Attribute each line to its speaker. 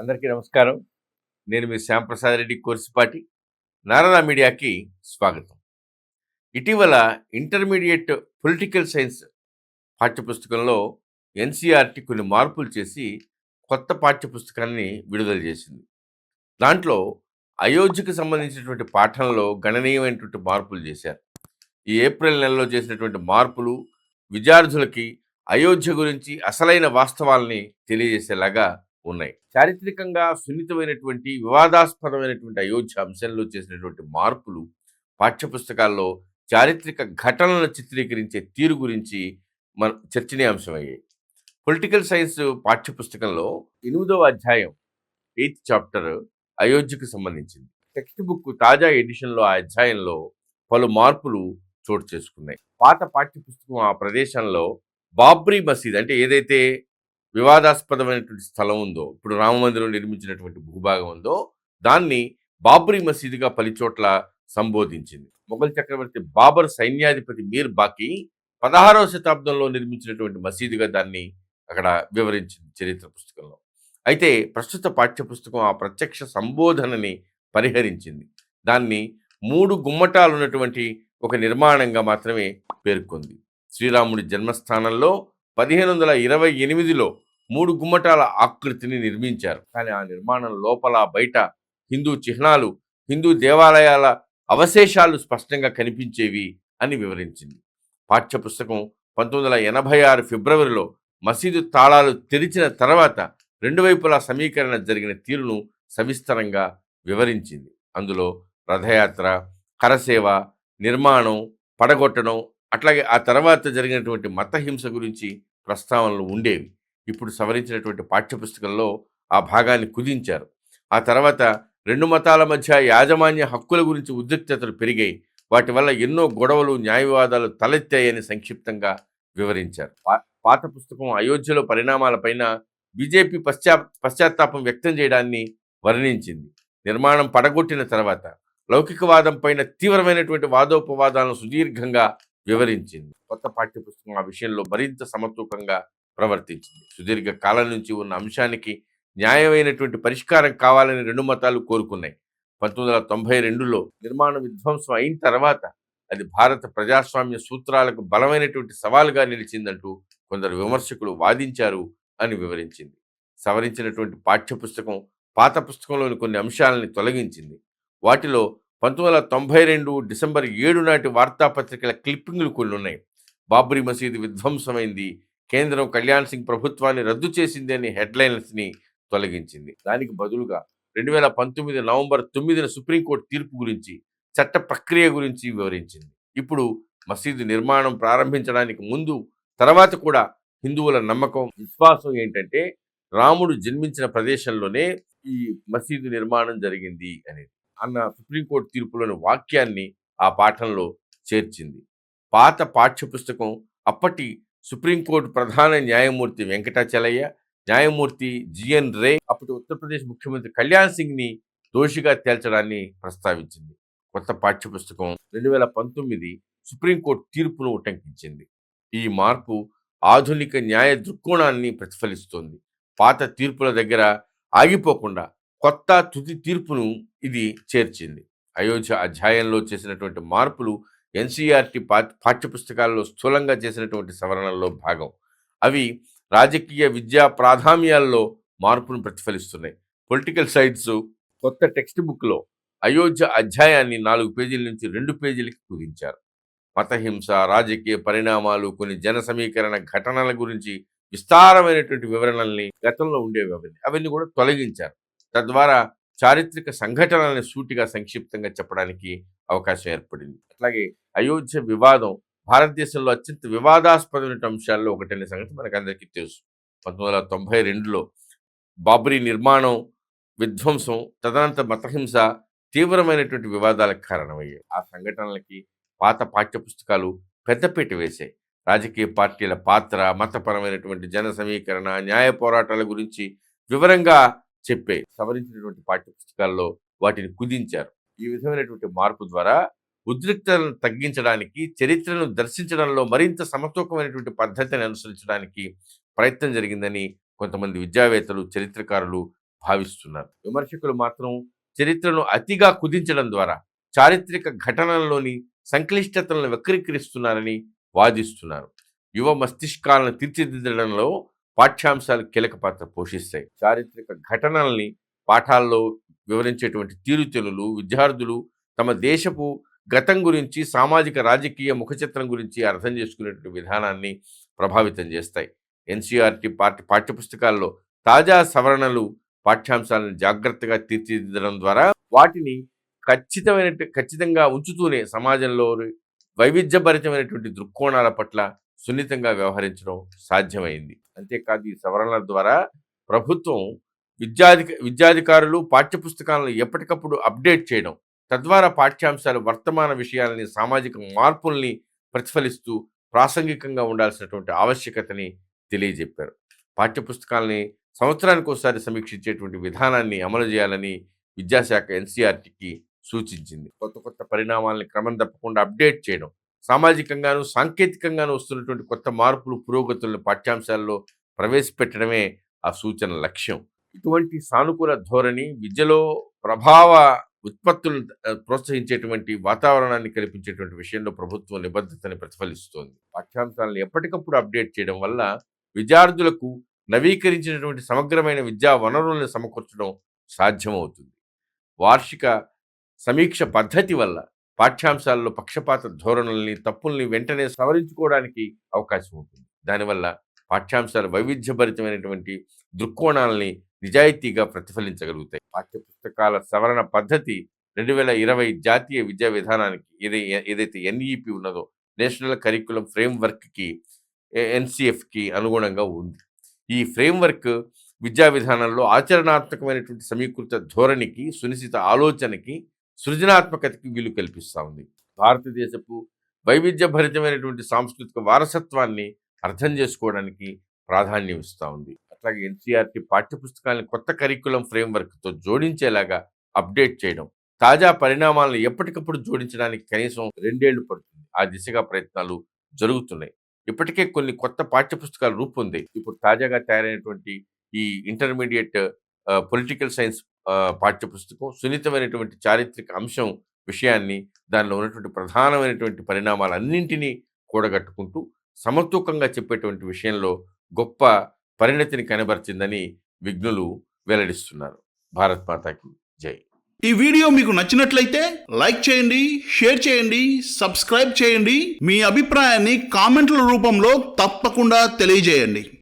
Speaker 1: అందరికీ నమస్కారం. నేను మీ శ్యాంప్రసాద్ రెడ్డి కోర్సుపాటి. నారాయణ మీడియాకి స్వాగతం. ఇటీవల ఇంటర్మీడియేట్ పొలిటికల్ సైన్స్ పాఠ్యపుస్తకంలో ఎన్‌సీఈఆర్‌టీ కొన్ని మార్పులు చేసి కొత్త పాఠ్యపుస్తకాన్ని విడుదల చేసింది. దాంట్లో అయోధ్యకు సంబంధించినటువంటి పాఠంలో గణనీయమైనటువంటి మార్పులు చేశారు. ఈ ఏప్రిల్ నెలలో చేసినటువంటి మార్పులు విద్యార్థులకి అయోధ్య గురించి అసలైన వాస్తవాల్ని తెలియజేసేలాగా ఉన్నాయి. చారిత్రకంగా సున్నితమైనటువంటి వివాదాస్పదమైనటువంటి అయోధ్య అంశంలో చేసినటువంటి మార్పులు పాఠ్యపుస్తకాల్లో చారిత్రక ఘటనలను చిత్రీకరించే తీరు గురించి చర్చనీయాంశమయ్యాయి. పొలిటికల్ సైన్స్ పాఠ్యపుస్తకంలో 8వ అధ్యాయం 8th చాప్టర్ అయోధ్యకు సంబంధించింది. టెక్స్ట్ బుక్ తాజా ఎడిషన్లో ఆ అధ్యాయంలో పలు మార్పులు చోటు చేసుకున్నాయి. పాత పాఠ్యపుస్తకం ఆ ప్రదేశంలో బాబ్రీ మసీద్ అంటే ఏదైతే వివాదాస్పదమైనటువంటి స్థలం ఉందో, ఇప్పుడు రామమందిరం నిర్మించినటువంటి భూభాగం ఉందో, దాన్ని బాబ్రీ మసీదుగా పలుచోట్ల సంబోధించింది. మొఘల్ చక్రవర్తి బాబర్ సైన్యాధిపతి మీర్ బాకి 16వ శతాబ్దంలో నిర్మించినటువంటి మసీదుగా దాన్ని అక్కడ వివరించింది చరిత్ర పుస్తకంలో. అయితే ప్రస్తుత పాఠ్యపుస్తకం ఆ ప్రత్యక్ష సంబోధనని పరిహరించింది. దాన్ని 3 గుమ్మటాలు ఉన్నటువంటి ఒక నిర్మాణంగా మాత్రమే పేర్కొంది. శ్రీరాముడి జన్మస్థానంలో 1528లో 3 గుమ్మటాల ఆకృతిని నిర్మించారు. కానీ ఆ నిర్మాణం లోపల బయట హిందూ చిహ్నాలు, హిందూ దేవాలయాల అవశేషాలు స్పష్టంగా కనిపించేవి అని వివరించింది. పాఠ్యపుస్తకం 1986 ఫిబ్రవరిలో మసీదు తాళాలు తెరిచిన తర్వాత 2 వైపులా సమీకరణ జరిగిన తీరును సవిస్తరంగా వివరించింది. అందులో రథయాత్ర, కరసేవ, నిర్మాణం, పడగొట్టడం, అట్లాగే ఆ తర్వాత జరిగినటువంటి మతహింస గురించి ప్రస్తావనలు ఉండేవి. ఇప్పుడు సవరించినటువంటి పాఠ్యపుస్తకంలో ఆ భాగాన్ని కుదించారు. ఆ తర్వాత 2 మతాల మధ్య యాజమాన్య హక్కుల గురించి ఉద్రిక్తతలు పెరిగాయి. వాటి వల్ల ఎన్నో గొడవలు, న్యాయ వివాదాలు తలెత్తాయని సంక్షిప్తంగా వివరించారు. పాత పుస్తకం అయోధ్యలో పరిణామాలపైన బీజేపీ పశ్చాత్తాపం వ్యక్తం చేయడాన్ని వర్ణించింది. నిర్మాణం పడగొట్టిన తర్వాత లౌకికవాదం పైన తీవ్రమైనటువంటి వాదోపవాదాలను సుదీర్ఘంగా వివరించింది. కొత్త పాఠ్యపుస్తకం ఆ విషయంలో మరింత సమతూకంగా ప్రవర్తించింది. సుదీర్ఘ కాలం నుంచి ఉన్న అంశానికి న్యాయమైనటువంటి పరిష్కారం కావాలని 2 మతాలు కోరుకున్నాయి. 1992లో నిర్మాణ విధ్వంసం అయిన తర్వాత అది భారత ప్రజాస్వామ్య సూత్రాలకు బలమైనటువంటి సవాలుగా నిలిచిందంటూ కొందరు విమర్శకులు వాదించారు అని వివరించింది. సవరించినటువంటి పాఠ్యపుస్తకం పాత పుస్తకంలోని కొన్ని అంశాలని తొలగించింది. వాటిలో 1992 డిసెంబర్ 7 నాటి వార్తాపత్రికల క్లిప్పింగ్లు కొన్ని ఉన్నాయి. బాబ్రీ మసీదు విధ్వంసమైంది, కేంద్రం కళ్యాణ్ సింగ్ ప్రభుత్వాన్ని రద్దు చేసింది అని హెడ్లైన్స్ని తొలగించింది. దానికి బదులుగా 2019 నవంబర్ 9న సుప్రీంకోర్టు తీర్పు గురించి, చట్ట ప్రక్రియ గురించి వివరించింది. ఇప్పుడు మసీదు నిర్మాణం ప్రారంభించడానికి ముందు, తర్వాత కూడా హిందువుల నమ్మకం, విశ్వాసం ఏంటంటే రాముడు జన్మించిన ప్రదేశంలోనే ఈ మసీదు నిర్మాణం జరిగింది అనేది అన్న సుప్రీంకోర్టు తీర్పులోని వాక్యాన్ని ఆ పాఠంలో చేర్చింది. పాత పాఠ్యపుస్తకం అప్పటి సుప్రీంకోర్టు ప్రధాన న్యాయమూర్తి వెంకటాచలయ్య, న్యాయమూర్తి జిఎన్ రే, అప్పటి ఉత్తరప్రదేశ్ ముఖ్యమంత్రి కళ్యాణ్ సింగ్ని దోషిగా తేల్చడాన్ని ప్రస్తావించింది. కొత్త పాఠ్యపుస్తకం 2019 సుప్రీంకోర్టు తీర్పును ఉటంకించింది. ఈ మార్పు ఆధునిక న్యాయ దృక్కోణాన్ని ప్రతిఫలిస్తోంది. పాత తీర్పుల దగ్గర ఆగిపోకుండా కొత్త తుది తీర్పును ఇది చేర్చింది. అయోధ్య అధ్యాయంలో చేసినటువంటి మార్పులు ఎన్‌సీఈఆర్‌టీ పాఠ్యపుస్తకాల్లో స్థూలంగా చేసినటువంటి సవరణల్లో భాగం. అవి రాజకీయ విద్యా ప్రాధాన్యాల్లో మార్పును ప్రతిఫలిస్తున్నాయి. పొలిటికల్ సైన్స్ కొత్త టెక్స్ట్ బుక్లో అయోధ్య అధ్యాయాన్ని 4 పేజీల నుంచి 2 పేజీలకి కుదించారు. మతహింస, రాజకీయ పరిణామాలు, కొన్ని జన సమీకరణ ఘటనల గురించి విస్తారమైనటువంటి వివరణల్ని గతంలో ఉండేవి అవన్నీ కూడా తొలగించారు. తద్వారా చారిత్రక సంఘటనలను సూటిగా సంక్షిప్తంగా చెప్పడానికి అవకాశం ఏర్పడింది. అట్లాగే అయోధ్య వివాదం భారతదేశంలో అత్యంత వివాదాస్పదమైన అంశాల్లో ఒకటనే సంగతి మనకందరికీ తెలుసు. 1992లో బాబ్రీ నిర్మాణం, విధ్వంసం, తదనంతర మతహింస తీవ్రమైనటువంటి వివాదాలకు కారణమయ్యాయి. ఆ సంఘటనలకి పాత పాఠ్యపుస్తకాలు పెద్దపీట వేశాయి. రాజకీయ పార్టీల పాత్ర, మతపరమైనటువంటి జన సమీకరణ, న్యాయ పోరాటాల గురించి వివరంగా చెప్పే సవరించినటువంటి పాఠ్యపుస్తకాల్లో వాటిని కుదించారు. ఈ విధమైనటువంటి మార్పు ద్వారా ఉద్రిక్తతలను తగ్గించడానికి, చరిత్రను దర్శించడంలో మరింత సమతూకమైనటువంటి పద్ధతిని అనుసరించడానికి ప్రయత్నం జరిగిందని కొంతమంది విద్యావేత్తలు, చరిత్రకారులు భావిస్తున్నారు. విమర్శకులు మాత్రం చరిత్రను అతిగా కుదించడం ద్వారా చారిత్రక ఘటనల్లోని సంక్లిష్టతలను వక్రీకరిస్తున్నారని వాదిస్తున్నారు. యువ మస్తిష్కాలను తీర్చిదిద్దడంలో పాఠ్యాంశాలు కీలక పాత్ర పోషిస్తాయి. చారిత్రక ఘటనల్ని పాఠాల్లో వివరించేటువంటి తీరుతెన్నులు విద్యార్థులు తమ దేశపు గతం గురించి, సామాజిక రాజకీయ ముఖచిత్రం గురించి అర్థం చేసుకునేటువంటి విధానాన్ని ప్రభావితం చేస్తాయి. ఎన్సీఆర్టీ పాఠ్యపుస్తకాల్లో తాజా సవరణలు పాఠ్యాంశాలను జాగ్రత్తగా తీర్చిదిద్దడం ద్వారా వాటిని ఖచ్చితంగా ఉంచుతూనే సమాజంలో వైవిధ్యభరితమైనటువంటి దృక్కోణాల పట్ల సున్నితంగా వ్యవహరించడం సాధ్యమైంది. అంతేకాదు ఈ సవరణల ద్వారా ప్రభుత్వం విద్యాధికారులు పాఠ్యపుస్తకాలను ఎప్పటికప్పుడు అప్డేట్ చేయడం, తద్వారా పాఠ్యాంశాలు వర్తమాన విషయాలని, సామాజిక మార్పుల్ని ప్రతిఫలిస్తూ ప్రాసంగికంగా ఉండాల్సినటువంటి ఆవశ్యకతని తెలియజెప్పారు. పాఠ్యపుస్తకాలని సంవత్సరానికి ఒకసారి సమీక్షించేటువంటి విధానాన్ని అమలు చేయాలని విద్యాశాఖ ఎన్సీఆర్టీకి సూచించింది. కొత్త పరిణామాలని క్రమం తప్పకుండా అప్డేట్ చేయడం, సామాజికంగాను సాంకేతికంగాను వస్తున్నటువంటి కొత్త మార్పులు పురోగతులను పాఠ్యాంశాల్లో ప్రవేశపెట్టడమే ఆ సూచన లక్ష్యం. ఇటువంటి సానుకూల ధోరణి విద్యలో ప్రభావ ఉత్పత్తులను ప్రోత్సహించేటువంటి వాతావరణాన్ని కల్పించేటువంటి విషయంలో ప్రభుత్వం నిబద్ధతని ప్రతిఫలిస్తోంది. పాఠ్యాంశాలను ఎప్పటికప్పుడు అప్డేట్ చేయడం వల్ల విద్యార్థులకు నవీకరించినటువంటి సమగ్రమైన విద్యా వనరులను సమకూర్చడం సాధ్యమవుతుంది. వార్షిక సమీక్ష పద్ధతి వల్ల పాఠ్యాంశాల్లో పక్షపాత ధోరణుల్ని, తప్పుల్ని వెంటనే సవరించుకోవడానికి అవకాశం ఉంటుంది. దానివల్ల పాఠ్యాంశాలు వైవిధ్యభరితమైనటువంటి దృక్కోణాలని నిజాయితీగా ప్రతిఫలించగలుగుతాయి. పాఠ్యపుస్తకాల సవరణ పద్ధతి 2020 జాతీయ విద్యా విధానానికి ఏదైతే ఎన్ఈపి ఉన్నదో, నేషనల్ కరిక్యులం ఫ్రేమ్వర్క్కి, ఎన్సిఎఫ్కి అనుగుణంగా ఉంది. ఈ ఫ్రేమ్వర్క్ విద్యా విధానంలో ఆచరణాత్మకమైనటువంటి సమీకృత ధోరణికి, సునిశ్చిత ఆలోచనకి, సృజనాత్మకతకి వీలు కల్పిస్తూ ఉంది. భారతదేశపు వైవిధ్యభరితమైనటువంటి సాంస్కృతిక వారసత్వాన్ని అర్థం చేసుకోవడానికి ప్రాధాన్యం ఇస్తూ ఉంది. అట్లాగే ఎన్సీఆర్టీ పాఠ్యపుస్తకాలను కొత్త కరిక్యులం ఫ్రేమ్వర్క్తో జోడించేలాగా అప్డేట్ చేయడం, తాజా పరిణామాలను ఎప్పటికప్పుడు జోడించడానికి కనీసం 2 ఏళ్లు పడుతుంది. ఆ దిశగా ప్రయత్నాలు జరుగుతున్నాయి. ఇప్పటికే కొన్ని కొత్త పాఠ్యపుస్తకాలు రూపొందాయి. ఇప్పుడు తాజాగా తయారైనటువంటి ఈ ఇంటర్మీడియట్ పొలిటికల్ సైన్స్ పాఠ్యపుస్తకం సున్నితమైనటువంటి చారిత్రక అంశం విషయాన్ని, దానిలో ఉన్నటువంటి ప్రధానమైనటువంటి పరిణామాలన్నింటినీ కూడగట్టుకుంటూ సమతూకంగా చెప్పేటువంటి విషయంలో గొప్ప పరిణతిని కనబరిచిందని విజ్ఞులు వెల్లడిస్తున్నారు. భారత్ మాతాకి జై.
Speaker 2: ఈ వీడియో మీకు నచ్చినట్లయితే లైక్ చేయండి, షేర్ చేయండి, సబ్స్క్రైబ్ చేయండి. మీ అభిప్రాయాన్ని కామెంట్ల రూపంలో తప్పకుండా తెలియజేయండి.